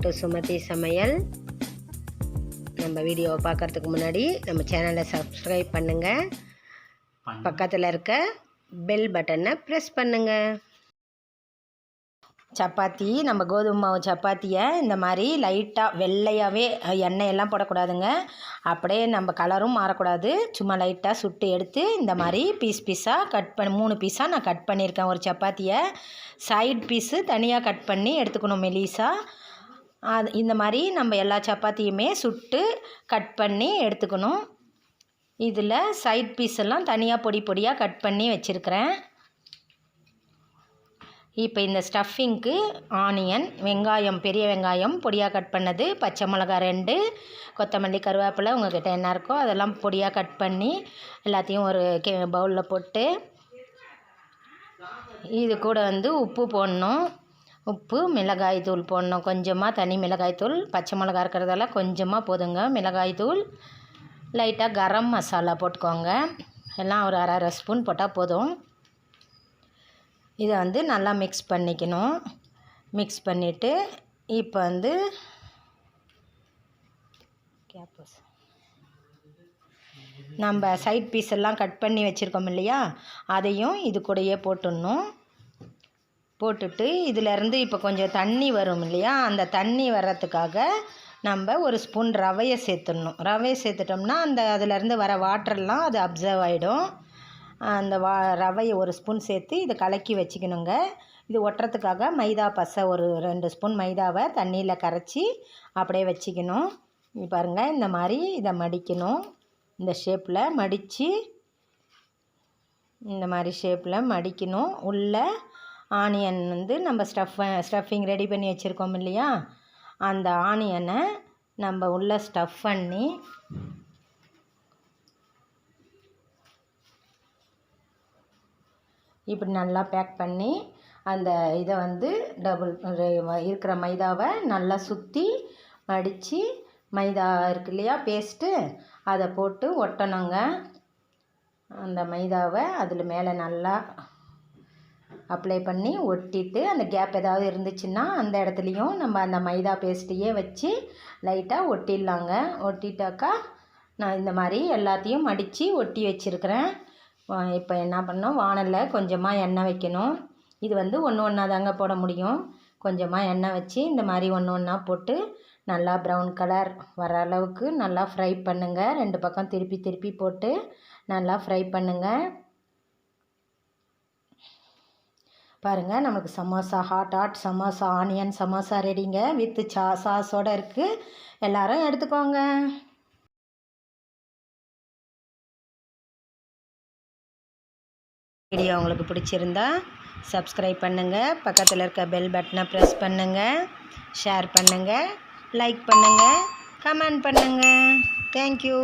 Welcome to Sumathi சமையல். நம்ம வீடியோவை பார்க்குறதுக்கு முன்னாடி நம்ம சேனலை சப்ஸ்கிரைப் பண்ணுங்கள், பக்கத்தில் இருக்க பெல் பட்டனை ப்ரெஸ் பண்ணுங்கள். சப்பாத்தி, நம்ம கோதுமை மாவு சப்பாத்தியை இந்த மாதிரி லைட்டாக வெள்ளையாகவே, எண்ணெயெல்லாம் போடக்கூடாதுங்க, அப்படியே நம்ம கலரும் மாறக்கூடாது, சும்மா லைட்டாக சுட்டு எடுத்து இந்த மாதிரி பீஸாக கட் பண்ணி 3 பீஸாக நான் கட் பண்ணியிருக்கேன். ஒரு சப்பாத்தியை சைட் பீஸு தனியாக கட் பண்ணி எடுத்துக்கணும் மெலிசாக. இந்த மாதிரி நம்ம எல்லா சப்பாத்தியுமே சுட்டு கட் பண்ணி எடுத்துக்கணும். இதில் சைட் பீஸ் எல்லாம் தனியாக பொடியாக கட் பண்ணி வச்சுருக்கிறேன். இப்போ இந்த ஸ்டஃபிங்க்கு ஆனியன், வெங்காயம், பெரிய வெங்காயம் பொடியாக கட் பண்ணது, பச்சை மிளகா 2, கொத்தமல்லி, கருவேப்பிலை உங்கள்கிட்ட என்ன இருக்கோ அதெல்லாம் பொடியாக கட் பண்ணி எல்லாத்தையும் ஒரு பவுலில் போட்டு, இது கூட உப்பு போடணும். உப்பு, மிளகாய் தூள் போடணும், கொஞ்சமாக தனி மிளகாய் தூள், பச்சை மிளகா இருக்கிறதால கொஞ்சமாக போதுங்க மிளகாய் தூள். லைட்டாக கரம் மசாலா போட்டுக்கோங்க, எல்லாம் ஒரு அரை ஸ்பூன் போட்டால் போதும். இதை நல்லா மிக்ஸ் பண்ணிக்கணும். மிக்ஸ் பண்ணிவிட்டு இப்போ நம்ம சைட் பீஸ் எல்லாம் கட் பண்ணி வச்சுருக்கோம் இல்லையா, அதையும் இது கூடயே போட்டுடணும். போட்டுட்டு இதிலேருந்து இப்போ கொஞ்சம் தண்ணி வரும் இல்லையா, அந்த தண்ணி வர்றதுக்காக நம்ம ஒரு ஸ்பூன் ரவையை சேர்த்துடணும். ரவையை சேர்த்துட்டோம்னா அதிலேருந்து வர வாட்டர்லாம் அது அப்சர்வ் ஆகிடும். அந்த ரவையை ஒரு ஸ்பூன் சேர்த்து இதை கலக்கி வச்சுக்கணுங்க. இது ஒட்டுறதுக்காக மைதா பசை ஒரு 2 ஸ்பூன் மைதாவை தண்ணியில் கரைச்சி அப்படியே வச்சுக்கணும். பாருங்கள், இந்த மாதிரி இதை மடிக்கணும். இந்த ஷேப்பில் மடித்து, இந்த மாதிரி ஷேப்பில் மடிக்கணும். உள்ள ஆனியன் நம்ம ஸ்டஃபிங் ரெடி பண்ணி வச்சுருக்கோம் இல்லையா, அந்த ஆனியனை நம்ம உள்ளே ஸ்டஃப் பண்ணி இப்படி நல்லா பேக் பண்ணி, அந்த இதை டபுள் இருக்கிற மைதாவை நல்லா சுற்றி மடித்து, மைதா இருக்கு இல்லையா பேஸ்ட்டு, அதை போட்டு ஒட்டணுங்க. அந்த மைதாவை அதில் மேலே நல்லா அப்ளை பண்ணி ஒட்டிட்டு, அந்த கேப் ஏதாவது இருந்துச்சுன்னா அந்த இடத்துலையும் நம்ம அந்த மைதா பேஸ்ட்டையே வச்சு லைட்டாக ஒட்டிடலாங்க. ஒட்டிட்டாக்கா நான் இந்த மாதிரி எல்லாத்தையும் மடித்து ஒட்டி வச்சுருக்கிறேன். இப்போ என்ன பண்ணோம், வானலில் கொஞ்சமாக எண்ணெய் வைக்கணும். இது ஒன்று ஒன்றா தாங்க போட முடியும். கொஞ்சமாக எண்ணெய் வச்சு இந்த மாதிரி ஒன்று ஒன்றா போட்டு நல்லா ப்ரௌன் கலர் வர அளவுக்கு நல்லா ஃப்ரை பண்ணுங்கள். 2 பக்கம் திருப்பி போட்டு நல்லா ஃப்ரை பண்ணுங்கள். பாருங்கள், நமக்கு சமோசா, ஹாட் சமோசா, ஆனியன் சமோசா ரெடிங்க. வித் சாஸோடு இருக்குது. எல்லோரும் எடுத்துக்கோங்க. வீடியோ உங்களுக்கு பிடிச்சிருந்தா சப்ஸ்கிரைப் பண்ணுங்கள், பக்கத்தில் இருக்க பெல் பட்டனை ப்ரெஸ் பண்ணுங்கள், ஷேர் பண்ணுங்கள், லைக் பண்ணுங்கள், கமெண்ட் பண்ணுங்கள். தேங்க்யூ.